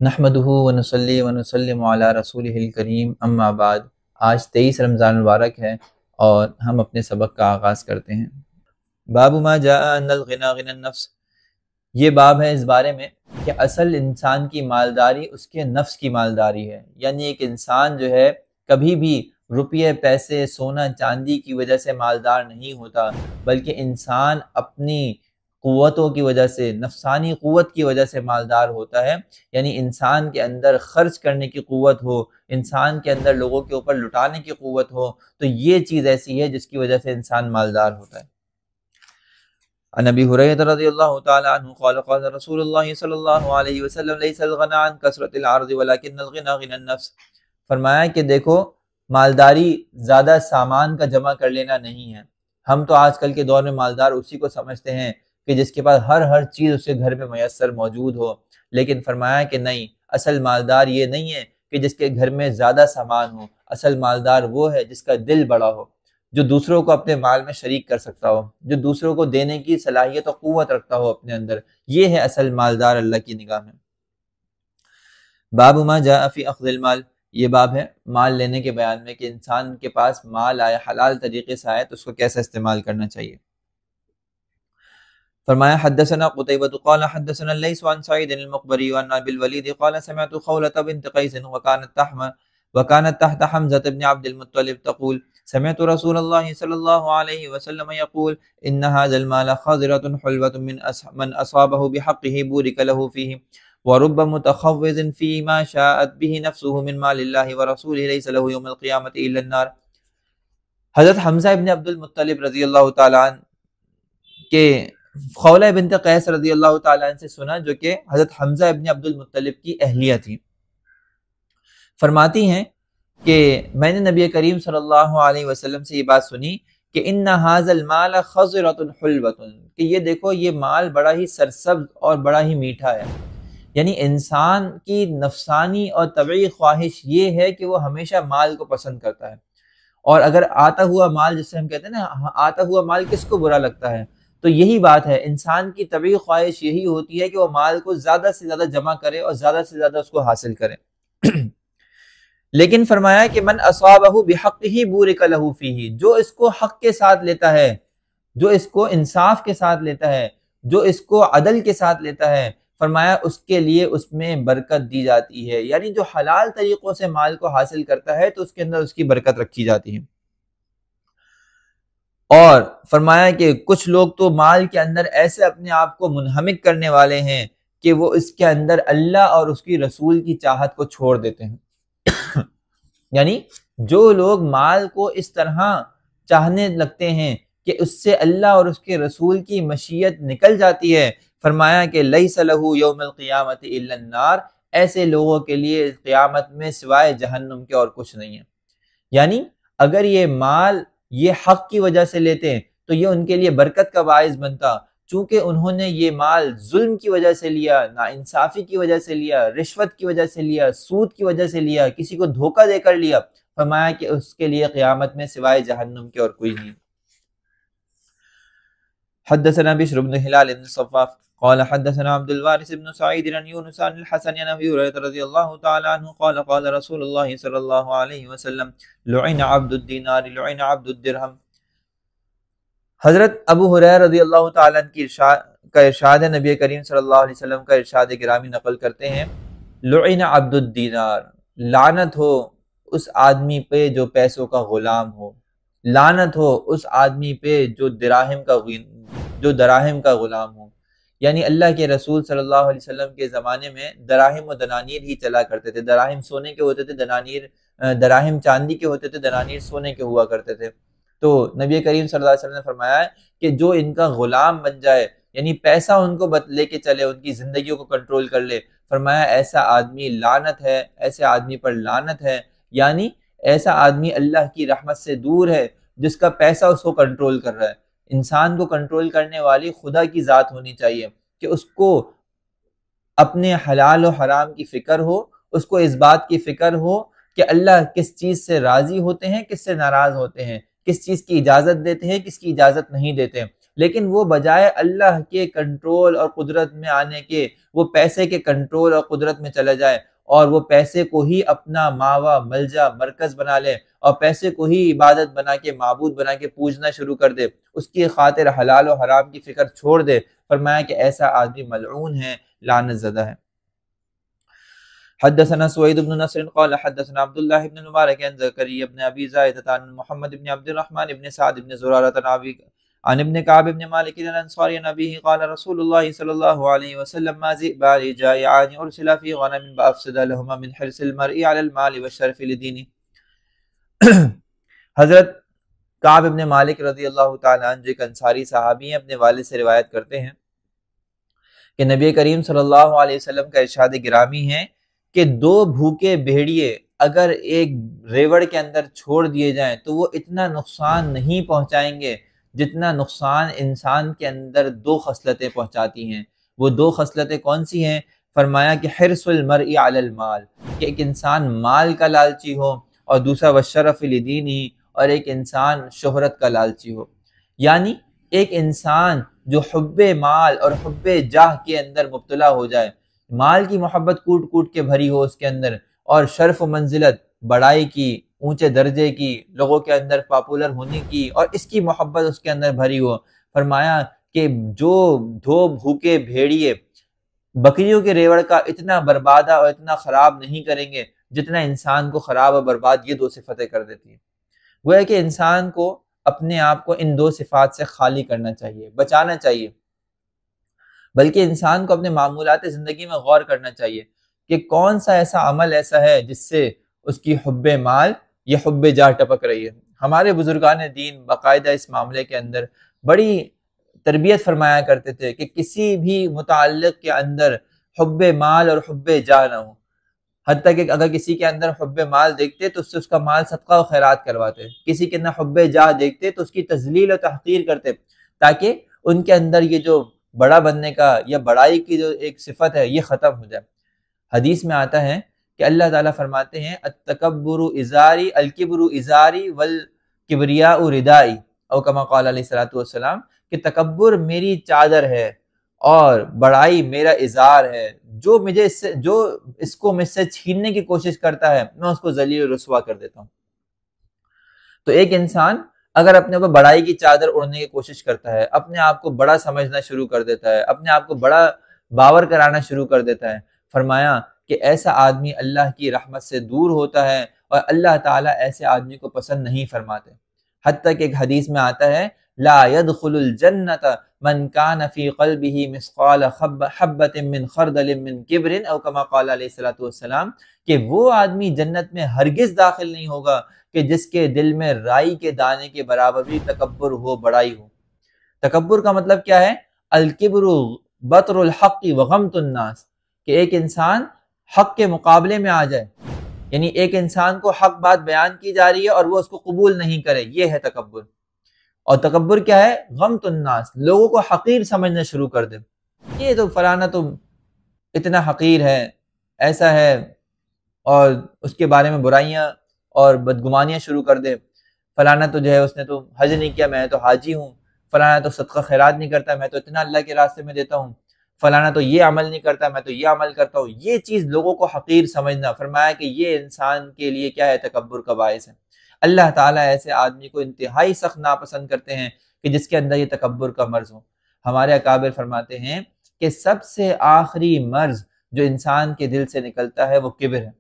نحمدہ ونصلی ونسلم علی رسولہ الکریم اما بعد۔ آج 23 رمضان المبارک ہے اور ہم اپنے سبق کا آغاز کرتے ہیں۔ باب ما جاء ان الغنا غنى النفس، یہ باب ہے اس بارے میں کہ اصل انسان کی مالداری اس کے نفس کی مالداری ہے، یعنی ایک انسان جو ہے کبھی بھی روپیے پیسے سونا چاندی کی وجہ سے مالدار نہیں ہوتا، بلکہ انسان اپنی قوتوں کی وجہ سے، نفسانی قوت کی وجہ سے مالدار ہوتا ہے۔ یعنی انسان کے اندر خرچ کرنے کی قوت ہو، انسان کے اندر لوگوں کے اوپر لٹانے کی قوت ہو، تو یہ چیز ایسی ہے جس کی وجہ سے انسان مالدار ہوتا ہے۔ عن ابی ہریرہ رضی اللہ تعالی عنہ قال قال رسول اللہ صلی اللہ علیہ وسلم لیس الغنى عن کثرۃ العرض ولكن الغنى غنى النفس، فرمایا کہ دیکھو مالداری زیادہ سامان کا جمع کر لینا نہیں ہے۔ ہم تو آج کل کے دور میں مالدار اسی کو سمجھتے ہیں کہ جس کے پاس ہر چیز اس کے گھر میں میسر موجود ہو، لیکن فرمایا کہ نہیں، اصل مالدار یہ نہیں ہے کہ جس کے گھر میں زیادہ سامان ہو، اصل مالدار وہ ہے جس کا دل بڑا ہو، جو دوسروں کو اپنے مال میں شریک کر سکتا ہو، جو دوسروں کو دینے کی صلاحیت و قوت رکھتا ہو اپنے اندر، یہ ہے اصل مالدار اللہ کی نگاہ میں۔ باب ما جاء فی اخذ المال، یہ باب ہے مال لینے کے بیان میں کہ انسان کے پاس مال آئے، حلال طریقے سے آئے تو اس کو کیسا استعمال کرنا چاہیے۔ فرمایا حدثنا قتيبة قال حدثنا الليث عن سعيد المقبري عن ابي الوليد قال سمعت خولة بنت قيس وكانت تحت حمزة بن عبد المطلب تقول سمعت رسول الله صلى الله عليه وسلم يقول ان هذا المال خضرة حلوة من اصابه بحقه بورك له فيه ورب متخوذ فيما شاءت به نفسه من مال الله ورسوله ليس له يوم القيامة الا النار۔ حضرت حمزہ ابن عبد المطلب رضی اللہ تعالیٰ عنہ کے خولہ بنت قیس رضی اللہ تعالیٰ عنہ سے سنا، جو کہ حضرت حمزہ ابن عبد المطلب کی اہلیہ تھی، فرماتی ہیں کہ میں نے نبی کریم صلی اللہ علیہ وسلم سے یہ بات سنی کہ ان ھذا المال خضرۃ حلوۃ، کہ یہ دیکھو یہ مال بڑا ہی سرسبز اور بڑا ہی میٹھا ہے۔ یعنی انسان کی نفسانی اور طبعی خواہش یہ ہے کہ وہ ہمیشہ مال کو پسند کرتا ہے، اور اگر آتا ہوا مال، جسے ہم کہتے ہیں نا آتا ہوا مال کس کو برا لگتا ہے، تو یہی بات ہے، انسان کی طبعی خواہش یہی ہوتی ہے کہ وہ مال کو زیادہ سے زیادہ جمع کرے اور زیادہ سے زیادہ اس کو حاصل کرے۔ لیکن فرمایا کہ من اصابہ بحقہ بورک لہ فیہ، جو اس کو حق کے ساتھ لیتا ہے، جو اس کو انصاف کے ساتھ لیتا ہے، جو اس کو عدل کے ساتھ لیتا ہے، فرمایا اس کے لیے اس میں برکت دی جاتی ہے۔ یعنی جو حلال طریقوں سے مال کو حاصل کرتا ہے تو اس کے اندر اس کی برکت رکھی جاتی ہے۔ اور فرمایا کہ کچھ لوگ تو مال کے اندر ایسے اپنے آپ کو منہمک کرنے والے ہیں کہ وہ اس کے اندر اللہ اور اس کی رسول کی چاہت کو چھوڑ دیتے ہیں۔ یعنی جو لوگ مال کو اس طرح چاہنے لگتے ہیں کہ اس سے اللہ اور اس کے رسول کی مشیت نکل جاتی ہے، فرمایا کہ لیس لہ یوم القیامت الا النار، ایسے لوگوں کے لیے قیامت میں سوائے جہنم کے اور کچھ نہیں ہے۔ یعنی اگر یہ مال یہ حق کی وجہ سے لیتے ہیں تو یہ ان کے لیے برکت کا باعث بنتا، چونکہ انہوں نے یہ مال ظلم کی وجہ سے لیا، ناانصافی کی وجہ سے لیا، رشوت کی وجہ سے لیا، سود کی وجہ سے لیا، کسی کو دھوکہ دے کر لیا، فرمایا کہ اس کے لیے قیامت میں سوائے جہنم کے اور کوئی نہیں۔ حدثنا بشر بن ہلال بن صفاف قال حدثنا عبد الوارث بن سعيد عن يونس عن الحسن عن ابي هريره رضي الله تعالى عنه قال قال رسول الله صلى الله عليه وسلم لعن عبد الدينار لعن عبد الدرهم۔ حضرت ابو ہریرہ رضی اللہ تعالیٰ عنہ کی ارشاد ہے، نبی کریم صلی اللہ علیہ وسلم کا ارشاد گرامی نقل کرتے ہیں، لعن عبد الدینار، لعنت ہو اس آدمی پہ جو پیسوں کا غلام ہو، لعنت ہو اس آدمی پہ جو دراہم کا غلام ہو۔ یعنی اللہ کے رسول صلی اللہ علیہ وسلم کے زمانے میں دراہم و دنانیر ہی چلا کرتے تھے، دراہم سونے کے ہوتے تھے، دراہم چاندی کے ہوتے تھے، دنانیر سونے کے ہوا کرتے تھے۔ تو نبی کریم صلی اللہ علیہ وسلم نے فرمایا ہے کہ جو ان کا غلام بن جائے، یعنی پیسہ ان کو لے کے چلے، ان کی زندگیوں کو کنٹرول کر لے، فرمایا ایسا آدمی لعنت ہے، ایسے آدمی پر لعنت ہے۔ یعنی ایسا آدمی اللہ کی رحمت سے دور ہے جس کا پیسہ اس کو کنٹرول کر رہا ہے۔ انسان کو کنٹرول کرنے والی خدا کی ذات ہونی چاہیے کہ اس کو اپنے حلال و حرام کی فکر ہو، اس کو اس بات کی فکر ہو کہ اللہ کس چیز سے راضی ہوتے ہیں، کس سے ناراض ہوتے ہیں، کس چیز کی اجازت دیتے ہیں، کس کی اجازت نہیں دیتے ہیں۔ لیکن وہ بجائے اللہ کے کنٹرول اور قدرت میں آنے کے وہ پیسے کے کنٹرول اور قدرت میں چلا جائے اور وہ پیسے کو ہی اپنا ماوا ملجا مرکز بنا لے اور پیسے کو ہی عبادت بنا کے معبود بنا کے پوجنا شروع کر دے، اس کی خاطر حلال و حرام کی فکر چھوڑ دے، فرمایا کہ ایسا آدمی ملعون ہے، لعنت زدہ ہے۔ حدثنا سوید بن نصر قال حدثنا عبد الله بن المبارك عن زكريا بن ابي زائدة عن محمد بن عبد الرحمن بن سعد بن زرارة عن ابن كعب بن مالك الانصاري عن ابيه قال رسول الله صلى الله عليه وسلم ما ذئبان جائعان ارسلا في غنم فافسد لهما من حرص المرء على المال والشرف لدينه۔ حضرت کعب بن مالک رضی اللہ تعالیٰ عنہ جو ایک انصاری صحابی ہیں، اپنے والد سے روایت کرتے ہیں کہ نبی کریم صلی اللہ علیہ وسلم کا ارشاد گرامی ہے کہ دو بھوکے بھیڑیے اگر ایک ریوڑ کے اندر چھوڑ دیے جائیں تو وہ اتنا نقصان نہیں پہنچائیں گے جتنا نقصان انسان کے اندر دو خصلتیں پہنچاتی ہیں۔ وہ دو خصلتیں کون سی ہیں؟ فرمایا کہ حرص المرء علی المال، کہ ایک انسان مال کا لالچی ہو، اور دوسرا والشرف لدینہ، اور ایک انسان شہرت کا لالچی ہو۔ یعنی ایک انسان جو حب مال اور حب جاہ کے اندر مبتلا ہو جائے، مال کی محبت کوٹ کوٹ کے بھری ہو اس کے اندر، اور شرف و منزلت، بڑائی کی، اونچے درجے کی، لوگوں کے اندر پاپولر ہونے کی، اور اس کی محبت اس کے اندر بھری ہو۔ فرمایا کہ جو دو بھوکے بھیڑیے بکریوں کے ریوڑ کا اتنا بربادہ اور اتنا خراب نہیں کریں گے جتنا انسان کو خراب اور برباد یہ دو صفتیں کر دیتی ہیں۔ وہ ہے کہ انسان کو اپنے آپ کو ان دو صفات سے خالی کرنا چاہیے، بچانا چاہیے، بلکہ انسان کو اپنے معمولات زندگی میں غور کرنا چاہیے کہ کون سا ایسا عمل ایسا ہے جس سے اس کی حب مال یا حب جاہ ٹپک رہی ہے۔ ہمارے بزرگان دین باقاعدہ اس معاملے کے اندر بڑی تربیت فرمایا کرتے تھے کہ کسی بھی متعلق کے اندر حب مال اور حب جاہ نہ ہو، حتیٰ کہ اگر کسی کے اندر حب مال دیکھتے تو اس سے اس کا مال صدقہ و خیرات کرواتے، کسی کے اندر حب جاہ دیکھتے تو اس کی تذلیل و تحقیر کرتے، تاکہ ان کے اندر یہ جو بڑا بننے کا یا بڑائی کی جو ایک صفت ہے یہ ختم ہو جائے۔ حدیث میں آتا ہے کہ اللہ تعالیٰ فرماتے ہیں التکبر ازاری الکبر ازاری والکبریاء ردائی، او کما قال علیہ الصلوۃ والسلام، کہ تکبر میری چادر ہے اور بڑائی میرا ازار ہے، جو اس کو مجھ سے چھیننے کی کوشش کرتا ہے میں اس کو ذلیل و رسوا کر دیتا ہوں۔ تو ایک انسان اگر اپنے اوپر بڑائی کی چادر اڑنے کی کوشش کرتا ہے، اپنے آپ کو بڑا سمجھنا شروع کر دیتا ہے، اپنے آپ کو بڑا باور کرانا شروع کر دیتا ہے، فرمایا کہ ایسا آدمی اللہ کی رحمت سے دور ہوتا ہے اور اللہ تعالیٰ ایسے آدمی کو پسند نہیں فرماتے۔ حتیٰ کہ ایک حدیث میں آتا ہے لا يدخل الجنت من کان فی قلبہ مثقال حبۃ من خردل من کبر، او کما قال علیہ الصلوۃ والسلام، کہ وہ آدمی جنت میں ہرگز داخل نہیں ہوگا کہ جس کے دل میں رائی کے دانے کے برابر بھی تکبر ہو، بڑائی ہو۔ تکبر کا مطلب کیا ہے؟ الکبر بطر الحق وغمط الناس، کہ ایک انسان حق کے مقابلے میں آ جائے، یعنی ایک انسان کو حق بات بیان کی جا رہی ہے اور وہ اس کو قبول نہیں کرے، یہ ہے تکبر۔ اور تکبر کیا ہے؟ غمط الناس، لوگوں کو حقیر سمجھنا شروع کر دے، یہ تو فلانا تو اتنا حقیر ہے، ایسا ہے، اور اس کے بارے میں برائیاں اور بدگمانیاں شروع کر دے۔ فلانا تو جو ہے اس نے تو حج نہیں کیا، میں تو حاجی ہوں، فلانا تو صدقہ خیرات نہیں کرتا، میں تو اتنا اللہ کے راستے میں دیتا ہوں، فلانا تو یہ عمل نہیں کرتا، میں تو یہ عمل کرتا ہوں۔ یہ چیز لوگوں کو حقیر سمجھنا، فرمایا کہ یہ انسان کے لیے کیا ہے؟ تکبر کا باعث ہے۔ اللہ تعالیٰ ایسے آدمی کو انتہائی سخت ناپسند کرتے ہیں کہ جس کے اندر یہ تکبر کا مرض ہو۔ ہمارے اکابر فرماتے ہیں کہ سب سے آخری مرض جو انسان کے دل سے نکلتا ہے وہ کبر ہے،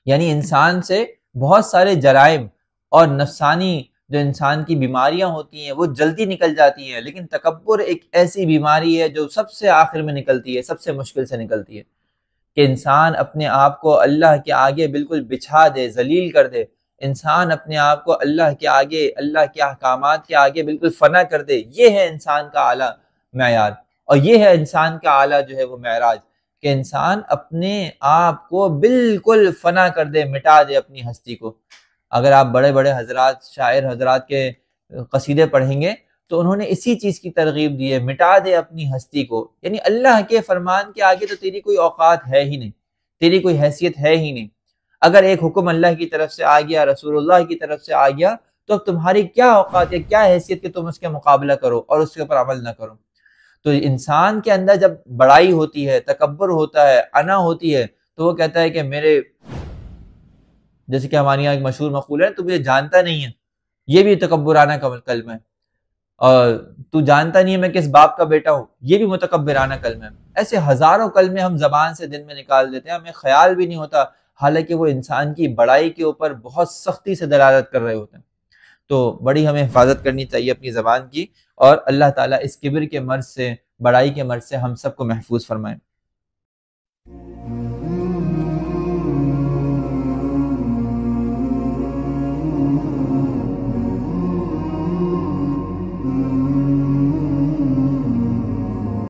یعنی انسان سے بہت سارے جرائم اور نفسانی جو انسان کی بیماریاں ہوتی ہیں وہ جلدی نکل جاتی ہیں، لیکن تکبر ایک ایسی بیماری ہے جو سب سے آخر میں نکلتی ہے، سب سے مشکل سے نکلتی ہے، کہ انسان اپنے آپ کو اللہ کے آگے بالکل بچھا دے، ذلیل کر دے، انسان اپنے آپ کو اللہ کے آگے، اللہ کے احکامات کے آگے بالکل فنا کر دے۔ یہ ہے انسان کا اعلیٰ معیار، اور یہ ہے انسان کا اعلیٰ جو ہے وہ معراج، کہ انسان اپنے آپ کو بالکل فنا کر دے، مٹا دے اپنی ہستی کو۔ اگر آپ بڑے بڑے حضرات، شاعر حضرات کے قصیدے پڑھیں گے تو انہوں نے اسی چیز کی ترغیب دی ہے، مٹا دے اپنی ہستی کو، یعنی اللہ کے فرمان کے آگے تو تیری کوئی اوقات ہے ہی نہیں، تیری کوئی حیثیت ہے ہی نہیں۔ اگر ایک حکم اللہ کی طرف سے آ گیا، رسول اللہ کی طرف سے آ گیا، تو اب تمہاری کیا اوقات ہے، کیا حیثیت کہ تم اس کے مقابلہ کرو اور اس کے اوپر عمل نہ کرو۔ تو انسان کے اندر جب بڑائی ہوتی ہے، تکبر ہوتا ہے، انا ہوتی ہے، تو وہ کہتا ہے کہ میرے، جیسے کہ ہمارے یہاں ایک مشہور مقولہ ہے، تو مجھے جانتا نہیں ہے، یہ بھی تکبرانہ کلمہ ہے، اور تو جانتا نہیں ہے میں کس باپ کا بیٹا ہوں، یہ بھی متکبرانہ کلمہ ہے۔ ایسے ہزاروں کلمے ہم زبان سے دن میں نکال دیتے ہیں، ہمیں خیال بھی نہیں ہوتا، حالانکہ وہ انسان کی بڑائی کے اوپر بہت سختی سے دلالت کر رہے ہوتے ہیں۔ تو بڑی ہمیں حفاظت کرنی چاہیے اپنی زبان کی، اور اللہ تعالیٰ اس کبر کے مرض سے، بڑائی کے مرض سے ہم سب کو محفوظ فرمائے۔